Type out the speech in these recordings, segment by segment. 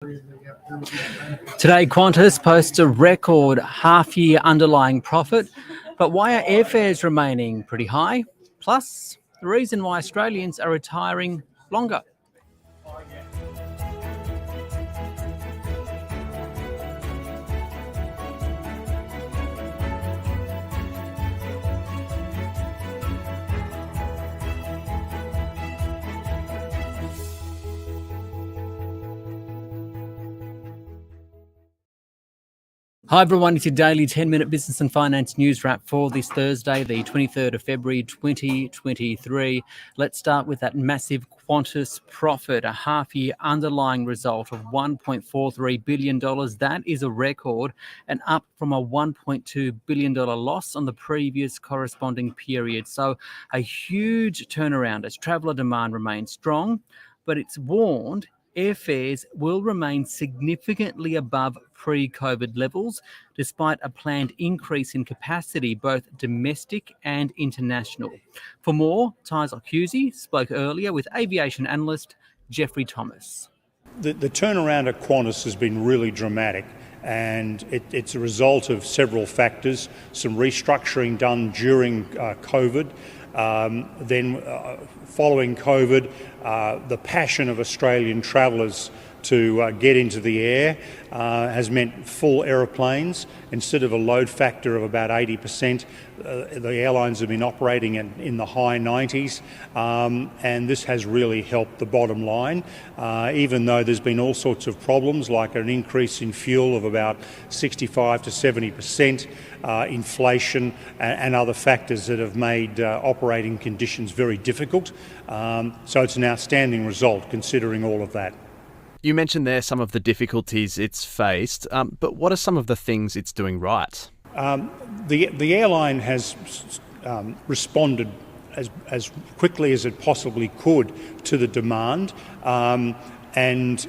Today, Qantas posts a record half-year underlying profit, but why are airfares remaining pretty high? Plus, the reason why Australians are retiring longer. Hi everyone, it's your daily 10-minute business and finance news wrap for this Thursday, the 23rd of February 2023. Let's start with that massive Qantas profit, a half-year underlying result of $1.43 billion. That is a record and up from a $1.2 billion loss on the previous corresponding period. So a huge turnaround as traveller demand remains strong, but it's warned airfares will remain significantly above pre-COVID levels, despite a planned increase in capacity, both domestic and international. For more, Tys Occhiuzzi spoke earlier with aviation analyst Geoff Thomas. The turnaround at Qantas has been really dramatic, and it's a result of several factors. Some restructuring done during COVID. Then following COVID, the passion of Australian travellers to get into the air has meant full aeroplanes. Instead of a load factor of about 80%, the airlines have been operating in the high 90s, and this has really helped the bottom line, even though there's been all sorts of problems like an increase in fuel of about 65 to 70%, inflation and other factors that have made operating conditions very difficult. So it's an outstanding result considering all of that. You mentioned there some of the difficulties it's faced, but what are some of the things it's doing right? The airline has responded as quickly as it possibly could to the demand, and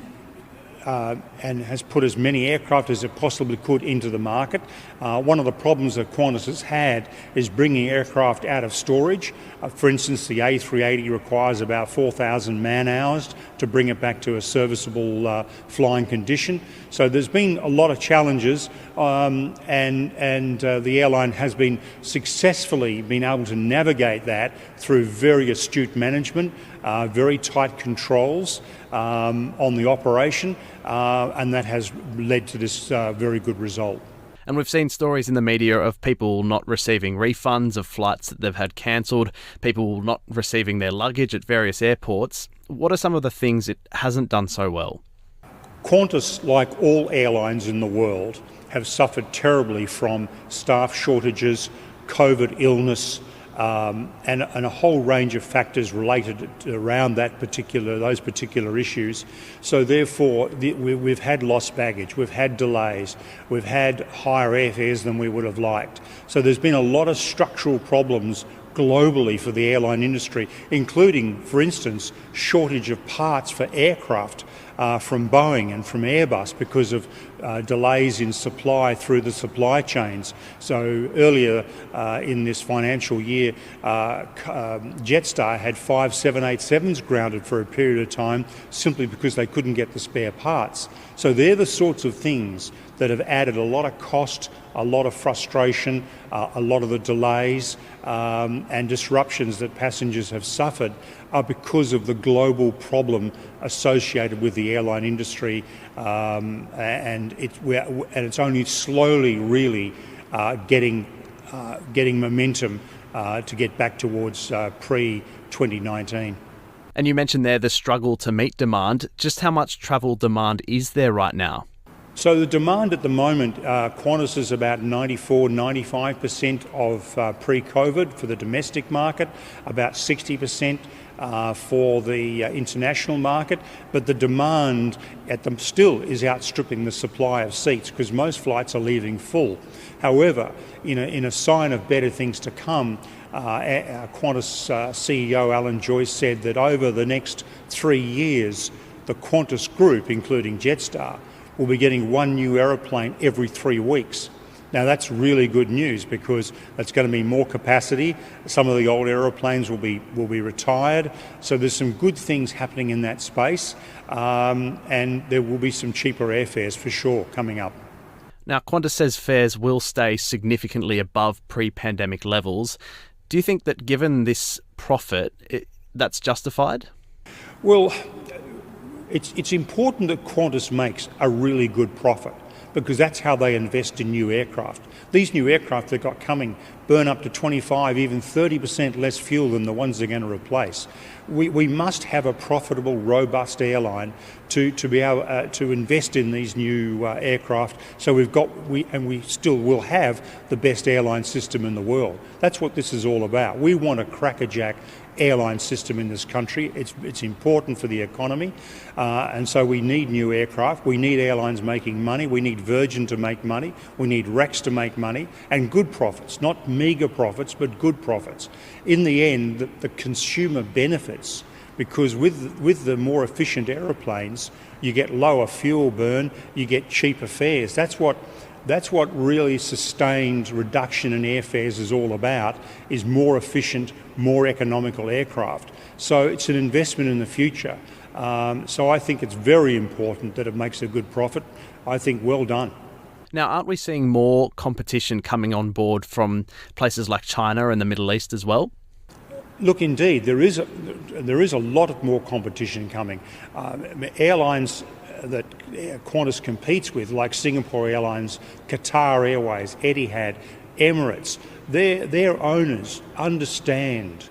has put as many aircraft as it possibly could into the market. One of the problems that Qantas has had is bringing aircraft out of storage. For instance, the A380 requires about 4,000 man-hours to bring it back to a serviceable flying condition. So there's been a lot of challenges, and the airline has been successfully been able to navigate that through very astute management, very tight controls on the operation, and that has led to this very good result. And we've seen stories in the media of people not receiving refunds of flights that they've had cancelled, people not receiving their luggage at various airports. What are some of the things it hasn't done so well? Qantas, like all airlines in the world, have suffered terribly from staff shortages, COVID illness, and a whole range of factors related around those particular issues. So therefore, we've had lost baggage, we've had delays, we've had higher airfares than we would have liked. So there's been a lot of structural problems globally for the airline industry, including, for instance, shortage of parts for aircraft from Boeing and from Airbus because of delays in supply through the supply chains. So earlier in this financial year, Jetstar had 5 787s grounded for a period of time simply because they couldn't get the spare parts. So they're the sorts of things that have added a lot of cost, a lot of frustration, a lot of the delays and disruptions that passengers have suffered are because of the global problem associated with the airline industry, and it's only slowly really getting momentum to get back towards pre-2019. And you mentioned there the struggle to meet demand. Just how much travel demand is there right now? So the demand at the moment, Qantas is about 94-95% of pre-COVID for the domestic market, about 60% for the international market, but the demand at them still is outstripping the supply of seats because most flights are leaving full. However, in a sign of better things to come, Qantas CEO Alan Joyce said that over the next 3 years, the Qantas group, including Jetstar, will be getting one new aeroplane every 3 weeks. Now that's really good news because it's going to be more capacity. Some of the old aeroplanes will be retired. So there's some good things happening in that space. and there will be some cheaper airfares for sure coming up. Now, Qantas says fares will stay significantly above pre-pandemic levels. Do you think that given this profit, that's justified? Well, it's important that Qantas makes a really good profit, because that's how they invest in new aircraft. These new aircraft they've got coming burn up to 25, even 30% less fuel than the ones they're going to replace. We must have a profitable, robust airline to be able to invest in these new aircraft. So we still will have the best airline system in the world. That's what this is all about. We want a crackerjack airline system in this country. It's important for the economy, and so we need new aircraft. We need airlines making money. We need Virgin to make money. We need Rex to make money, and good profits, not meagre profits, but good profits. In the end, the consumer benefits, because with the more efficient aeroplanes, you get lower fuel burn, you get cheaper fares. That's what really sustained reduction in airfares is all about, is more efficient, more economical aircraft. So it's an investment in the future. So I think it's very important that it makes a good profit. I think well done. Now, aren't we seeing more competition coming on board from places like China and the Middle East as well? Look, indeed, there is a lot more competition coming. Airlines that Qantas competes with, like Singapore Airlines, Qatar Airways, Etihad, Emirates, their owners understand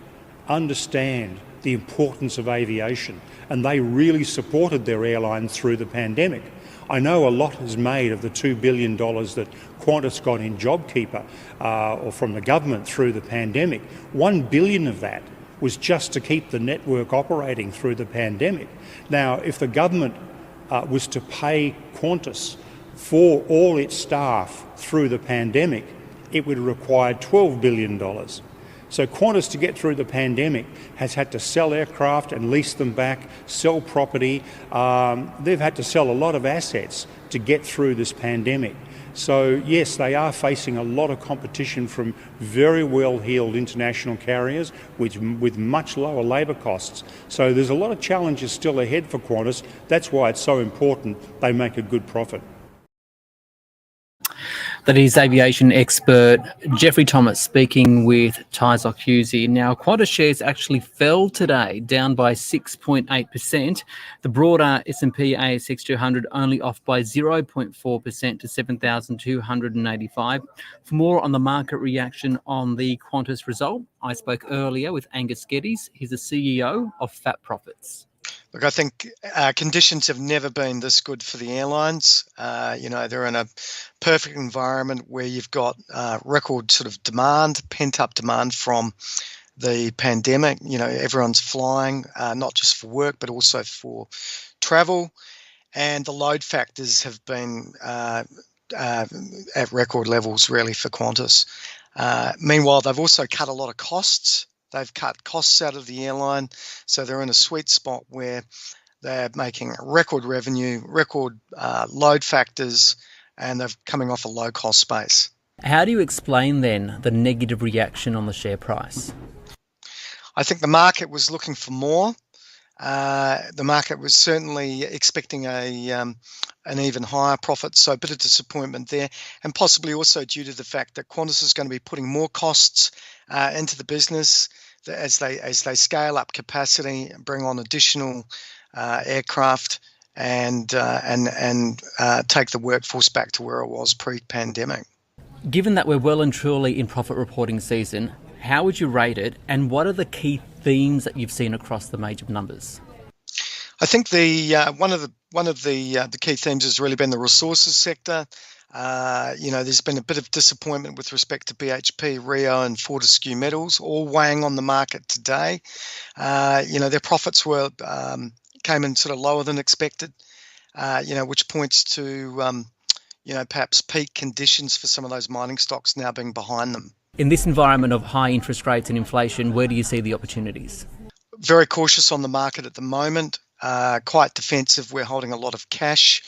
the importance of aviation, and they really supported their airlines through the pandemic. I know a lot is made of the $2 billion that Qantas got in JobKeeper or from the government through the pandemic. $1 billion of that was just to keep the network operating through the pandemic. Now, if the government was to pay Qantas for all its staff through the pandemic, it would require $12 billion. So Qantas, to get through the pandemic, has had to sell aircraft and lease them back, sell property. They've had to sell a lot of assets to get through this pandemic. So yes, they are facing a lot of competition from very well-heeled international carriers with much lower labour costs. So there's a lot of challenges still ahead for Qantas. That's why it's so important they make a good profit. That is aviation expert Geoff Thomas speaking with Tys Occhiuzzi. Now, Qantas shares actually fell today, down by 6.8%. The broader S&P ASX 200 only off by 0.4% to 7,285. For more on the market reaction on the Qantas result, I spoke earlier with Angus Geddes. He's the CEO of Fat Profits. Look, I think conditions have never been this good for the airlines. They're in a perfect environment where you've got record sort of demand, pent-up demand from the pandemic. Everyone's flying, not just for work, but also for travel. And the load factors have been at record levels, really, for Qantas. Meanwhile, they've also cut a lot of costs. They've cut costs out of the airline, so they're in a sweet spot where they're making record revenue, record load factors, and they're coming off a low-cost base. How do you explain, then, the negative reaction on the share price? I think the market was looking for more. The market was certainly expecting an even higher profit, so a bit of disappointment there, and possibly also due to the fact that Qantas is going to be putting more costs into the business as they scale up capacity and bring on additional aircraft and take the workforce back to where it was pre-pandemic. Given that we're well and truly in profit reporting season, how would you rate it, and what are the key themes that you've seen across the major numbers? I think one of the key themes has really been the resources sector. There's been a bit of disappointment with respect to BHP, Rio, and Fortescue Metals, all weighing on the market today. Their profits came in sort of lower than expected. Which points to perhaps peak conditions for some of those mining stocks now being behind them. In this environment of high interest rates and inflation, where do you see the opportunities? Very cautious on the market at the moment, quite defensive. We're holding a lot of cash,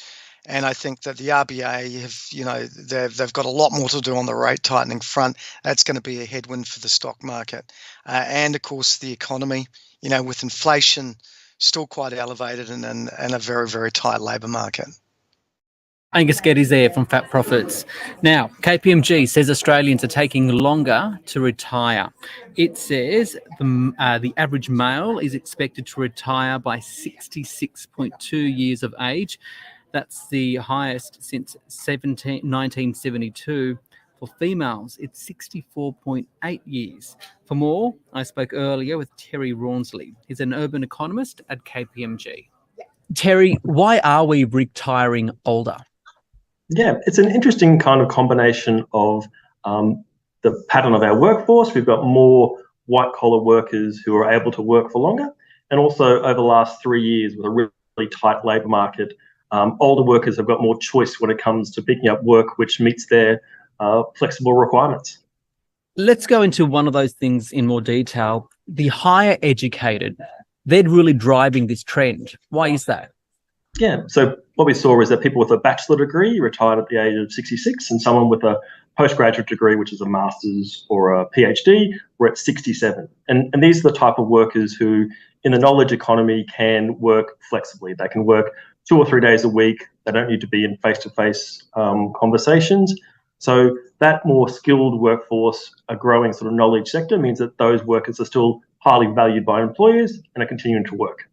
and I think that the RBA they've got a lot more to do on the rate tightening front. That's going to be a headwind for the stock market, and of course the economy. With inflation still quite elevated and a very, very tight labour market. Angus Geddes there from Fat Profits. Now, KPMG says Australians are taking longer to retire. It says the average male is expected to retire by 66.2 years of age. That's the highest since 1972. For females, it's 64.8 years. For more, I spoke earlier with Terry Rawnsley. He's an urban economist at KPMG. Terry, why are we retiring older? Yeah, it's an interesting kind of combination of the pattern of our workforce. We've got more white-collar workers who are able to work for longer. And also over the last 3 years with a really tight labour market, older workers have got more choice when it comes to picking up work which meets their flexible requirements. Let's go into one of those things in more detail. The higher educated, they're really driving this trend. Why is that? Yeah, so what we saw is that people with a bachelor degree retired at the age of 66, and someone with a postgraduate degree, which is a master's or a PhD, were at 67. And these are the type of workers who, in the knowledge economy, can work flexibly. They can work 2 or 3 days a week. They don't need to be in face-to-face conversations. So that more skilled workforce, a growing sort of knowledge sector, means that those workers are still highly valued by employers and are continuing to work.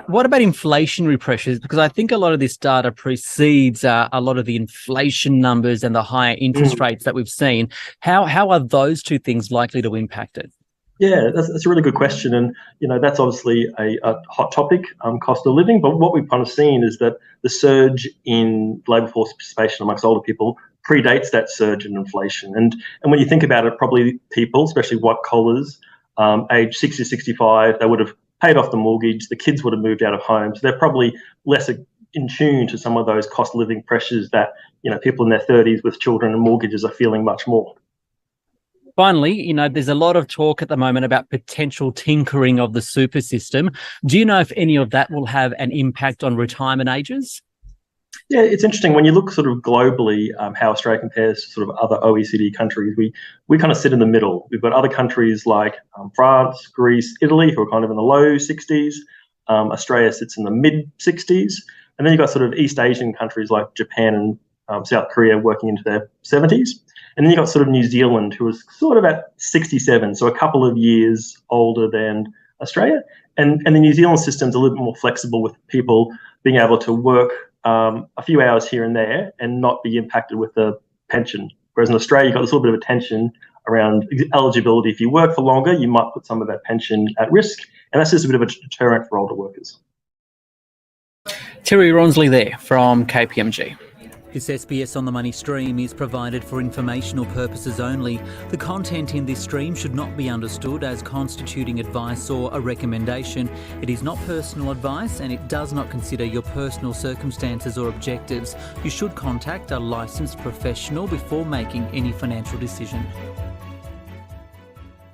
What about inflationary pressures? Because I think a lot of this data precedes a lot of the inflation numbers and the higher interest rates that we've seen. How are those two things likely to impact it? Yeah, that's a really good question. And, that's obviously a hot topic, cost of living. But what we've kind of seen is that the surge in labour force participation amongst older people predates that surge in inflation. And when you think about it, probably people, especially white collars, age 60, 65, they would have paid off the mortgage, the kids would have moved out of home. So they're probably less in tune to some of those cost of living pressures that, people in their 30s with children and mortgages are feeling much more. Finally, there's a lot of talk at the moment about potential tinkering of the super system. Do you know if any of that will have an impact on retirement ages? Yeah, it's interesting when you look sort of globally how Australia compares to sort of other OECD countries. We kind of sit in the middle. We've got other countries like France, Greece, Italy, who are kind of in the low 60s. Australia sits in the mid 60s. And then you've got sort of East Asian countries like Japan and South Korea working into their 70s. And then you've got sort of New Zealand, who is sort of at 67, so a couple of years older than Australia. And the New Zealand system's a little bit more flexible with people being able to work a few hours here and there and not be impacted with the pension. Whereas in Australia, you've got this little bit of a tension around eligibility. If you work for longer, you might put some of that pension at risk. And that's just a bit of a deterrent for older workers. Terry Rawnsley there from KPMG. This SBS On The Money stream is provided for informational purposes only. The content in this stream should not be understood as constituting advice or a recommendation. It is not personal advice and it does not consider your personal circumstances or objectives. You should contact a licensed professional before making any financial decision.